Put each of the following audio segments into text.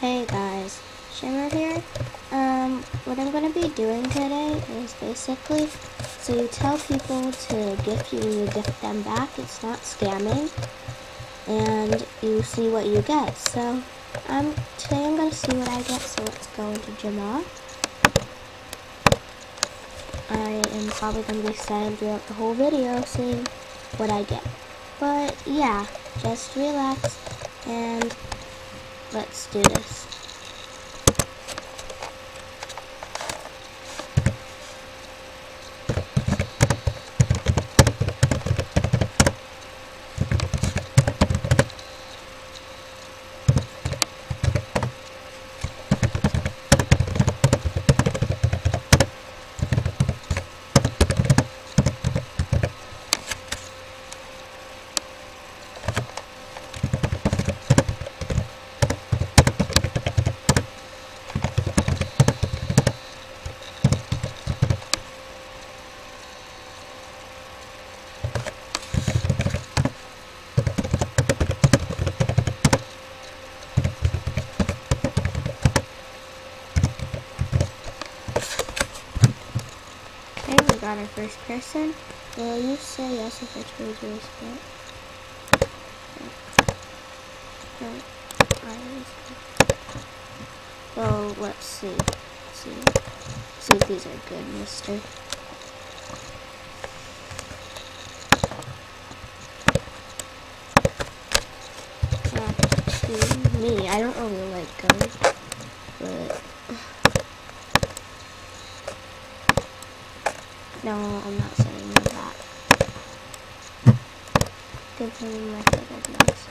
Hey guys, Shimmer here. What I'm gonna be doing today is basically, so you tell people to gift you and you gift them back. It's not scamming, and you see what you get. So, today I'm gonna see what I get. So let's go into Jamaa. I am probably gonna be silent throughout the whole video, seeing what I get. But yeah, just relax and let's do this. Okay, we got our first person. Will you say yes if I trade your split? So let's see. See if these are good, mister. Me, I don't really like guns, but no, I'm not saying that. Give him my forgiveness.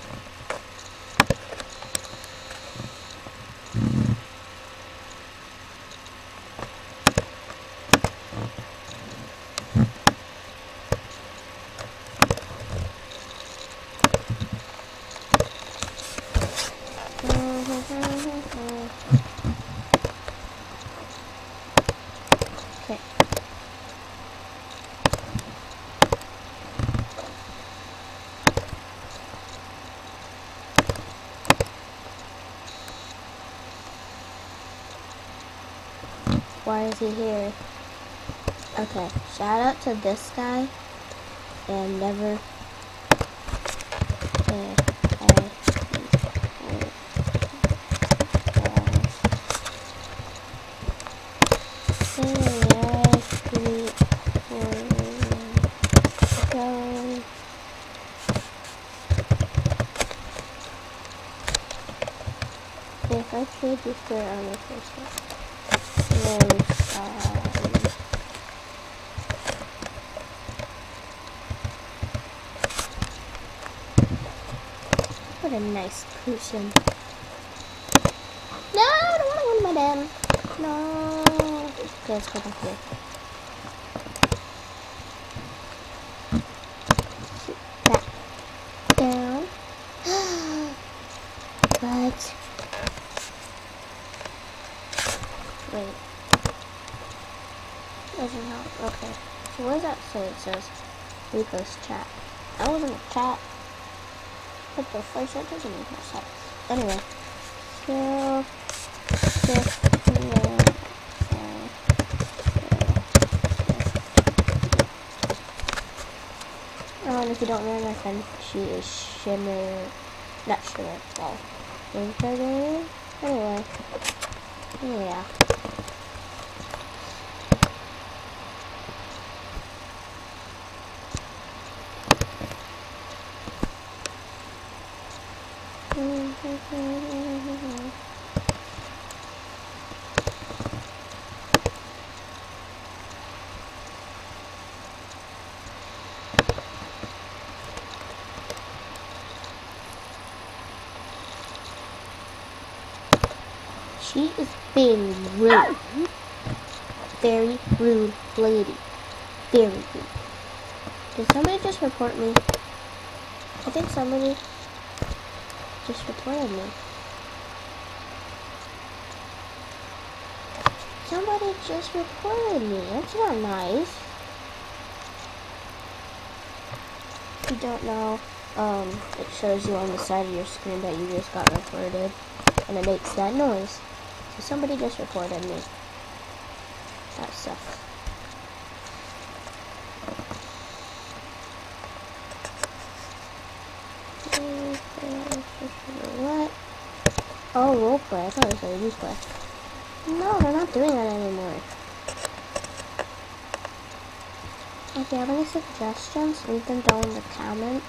Okay. Why is he here? Okay, shout out to this guy and never if I trade you for armor first, what a nice person. No, I don't want to win my damn. No. Okay, let's go back here. Back down. But wait. Doesn't help. Okay. So what does that say? It says Rico's chat. That wasn't a chat. What the fuck? That doesn't make no sense. Anyway. So and if you don't know my friend, she is Shimmer, not Shimmer, well, anyway, yeah. She is being rude. Very rude lady. Very rude. Did somebody just report me? I think somebody just reported me. Somebody just reported me. That's not nice. If you don't know, it shows you on the side of your screen that you just got reported. and it makes that noise. So somebody just reported me. That sucks. What? Oh, roleplay. I thought it was a replay. No, they're not doing that anymore. If you have any suggestions, leave them down in the comments.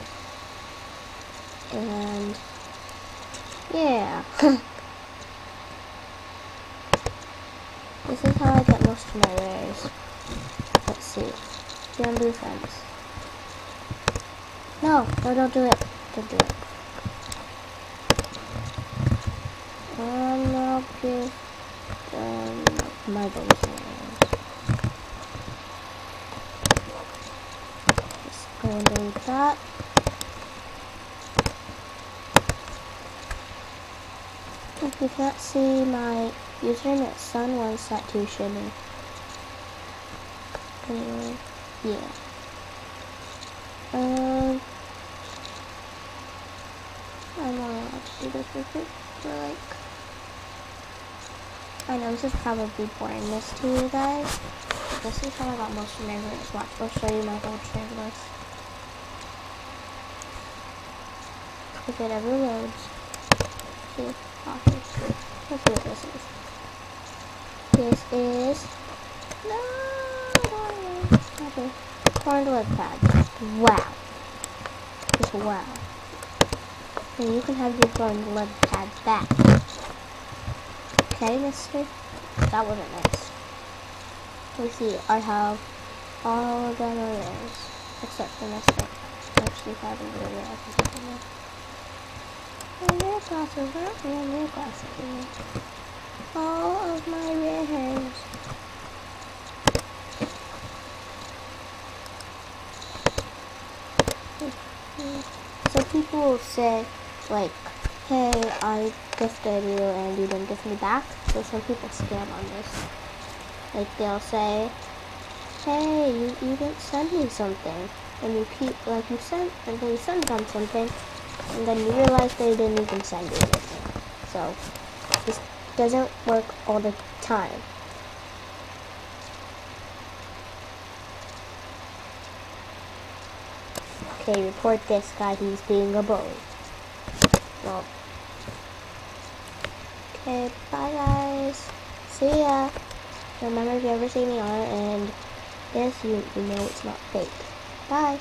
And yeah. This is how I get most of my rares. Let's see. Bamboo fence. No, don't do it. Don't do it. I'll give them my bonus rares. Just go and delete that. If you can't see my username, it's Sun1Sat2Shimmy. Anyway, yeah. I'm not allowed to do this real quick for like. I know this is probably boringness to you guys, but this is how I got most of my rares. Watch, I'll show you my whole trade list. If it ever loads. See, office. Let's see what this is. This is okay. Corned lead pads. Wow. Just wow. And you can have your corned lead pad back. Okay, mister? That wasn't nice. Let's see, I have all of them rares. Except for mister. Actually, having the rare I can take them out. Rare classes, aren't real rare classes. All of my rares. So people will say, like, hey, I gifted you and you didn't gift me back. So some people scam on this. Like, they'll say, hey, you didn't send me something. And you keep, like, you sent, and then you send them something, and then you realize they didn't even send you anything. So, this doesn't work all the time. Okay, report this guy, he's being a bully. Well, okay, bye guys. See ya. Remember, if you ever see me on it, and yes, you know it's not fake. Bye.